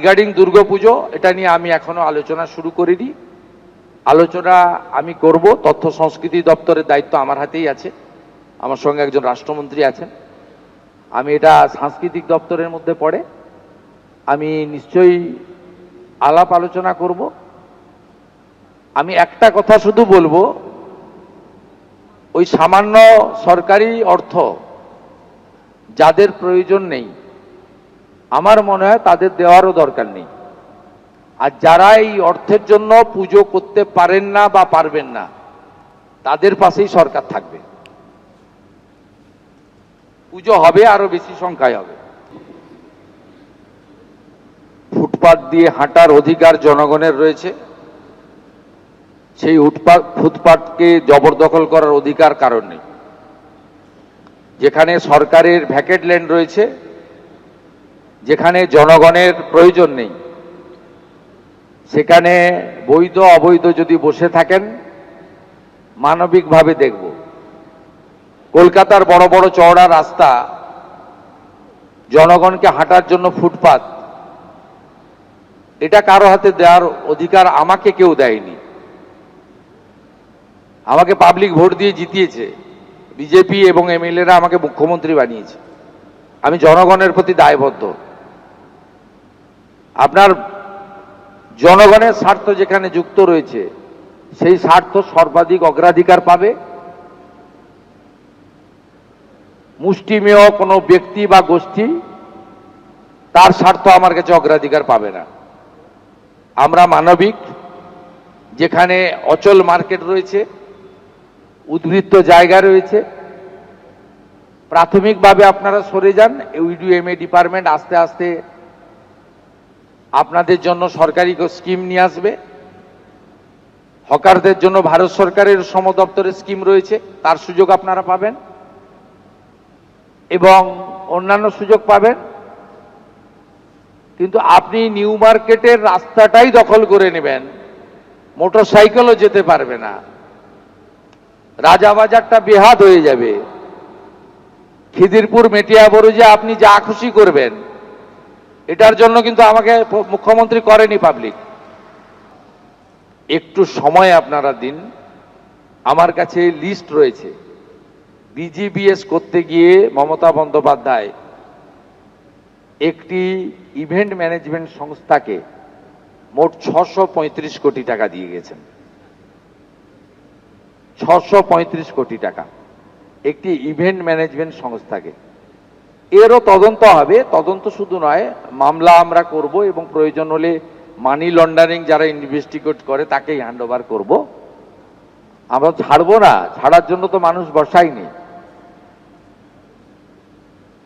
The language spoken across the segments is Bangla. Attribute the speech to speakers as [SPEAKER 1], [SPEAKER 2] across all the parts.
[SPEAKER 1] রিগার্ডিং দুর্গাপুজো এটা নিয়ে আমি এখনো আলোচনা শুরু করিনি। আলোচনা আমি করব। তথ্য সংস্কৃতি দপ্তরের দায়িত্ব আমার হাতেই আছে, আমার সঙ্গে একজন রাষ্ট্রমন্ত্রী আছেন। আমি এটা সাংস্কৃতিক দপ্তরের মধ্যে পড়ে, আমি নিশ্চয়ই আলাপ আলোচনা করব। আমি একটা কথা শুধু বলবো, ওই সামান্য সরকারি অর্থ যাদের প্রয়োজন নেই আমার মনে হয় তাদের দেওয়ারও দরকার নেই। আর যারা এই অর্থের জন্য পুজো করতে পারেন না বা পারবেন না তাদের পাশেই সরকার থাকবে। পুজো হবে, আরো বেশি সংখ্যায় হবে। ফুটপাত দিয়ে হাঁটার অধিকার জনগণের রয়েছে, সেই ফুটপাতকে জবরদখল করার অধিকার কারণ নেই। যেখানে সরকারের ভ্যাকেট ল্যান্ড রয়েছে, যেখানে জনগণের প্রয়োজন নেই, সেখানে বৈধ অবৈধ যদি বসে থাকেন মানবিকভাবে দেখব। কলকাতার বড় বড় চওড়া রাস্তা, জনগণকে হাঁটার জন্য ফুটপাত, এটা কারো হাতে দেওয়ার অধিকার আমাকে কেউ দেয়নি। আমাকে পাবলিক ভোট দিয়ে জিতিয়েছে, বিজেপি এবং এমএলএরা আমাকে মুখ্যমন্ত্রী বানিয়েছে। আমি জনগণের প্রতি দায়বদ্ধ। আপনার জনগণের স্বার্থ যেখানে যুক্ত রয়েছে সেই স্বার্থ সর্বাধিক অগ্রাধিকার পাবে। মুষ্টিমেয় কোনো ব্যক্তি বা গোষ্ঠী তার স্বার্থ আমার কাছে অগ্রাধিকার পাবে না। আমরা মানবিক, যেখানে অচল মার্কেট রয়েছে, উদ্বৃত্ত জায়গা রয়েছে, প্রাথমিকভাবে আপনারা সরে যান। ইউডিএমএ ডিপার্টমেন্ট আস্তে আস্তে আপনাদের জন্য সরকারি স্কিম নিয়ে আসবে। হকারদের জন্য ভারত সরকারের শ্রম দপ্তরের স্কিম রয়েছে, তার সুযোগ আপনারা পাবেন এবং অন্যান্য সুযোগ পাবেন। কিন্তু আপনি নিউ মার্কেটের রাস্তাটাই দখল করে নেবেন, মোটরসাইকেলও যেতে পারবে না, রাজাবাজারটা বেহাত হয়ে যাবে, খিদিরপুর মেটিয়াবুরুজে আপনি যা খুশি করবেন। এটার জন্য কিন্তু আমাকে মুখ্যমন্ত্রী করেনি পাবলিক। একটু সময় আপনারা দিন। আমার কাছে লিস্ট রয়েছে। বিজিবিএস করতে গিয়ে মমতা বন্দ্যোপাধ্যায় একটি ইভেন্ট ম্যানেজমেন্ট সংস্থাকে মোট 635 কোটি টাকা দিয়ে গেছেন। 635 কোটি টাকা একটি ইভেন্ট ম্যানেজমেন্ট সংস্থাকে। এরও তদন্ত হবে। তদন্ত শুধু নয়, মামলা আমরা করব এবং প্রয়োজন হলে মানি লন্ডারিং যারা ইনভেস্টিগেট করে তাকেই হ্যান্ড ওভার করবো। আমরা ছাড়বো না, ছাড়ার জন্য তো মানুষ বসায়নি।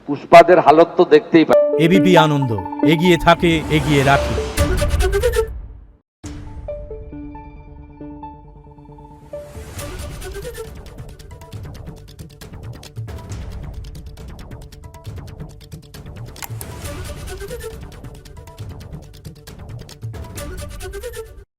[SPEAKER 1] পুষ্পাদের হালত তো দেখতেই পাই।
[SPEAKER 2] এবিপি আনন্দ, এগিয়ে থাকে, এগিয়ে রাখে।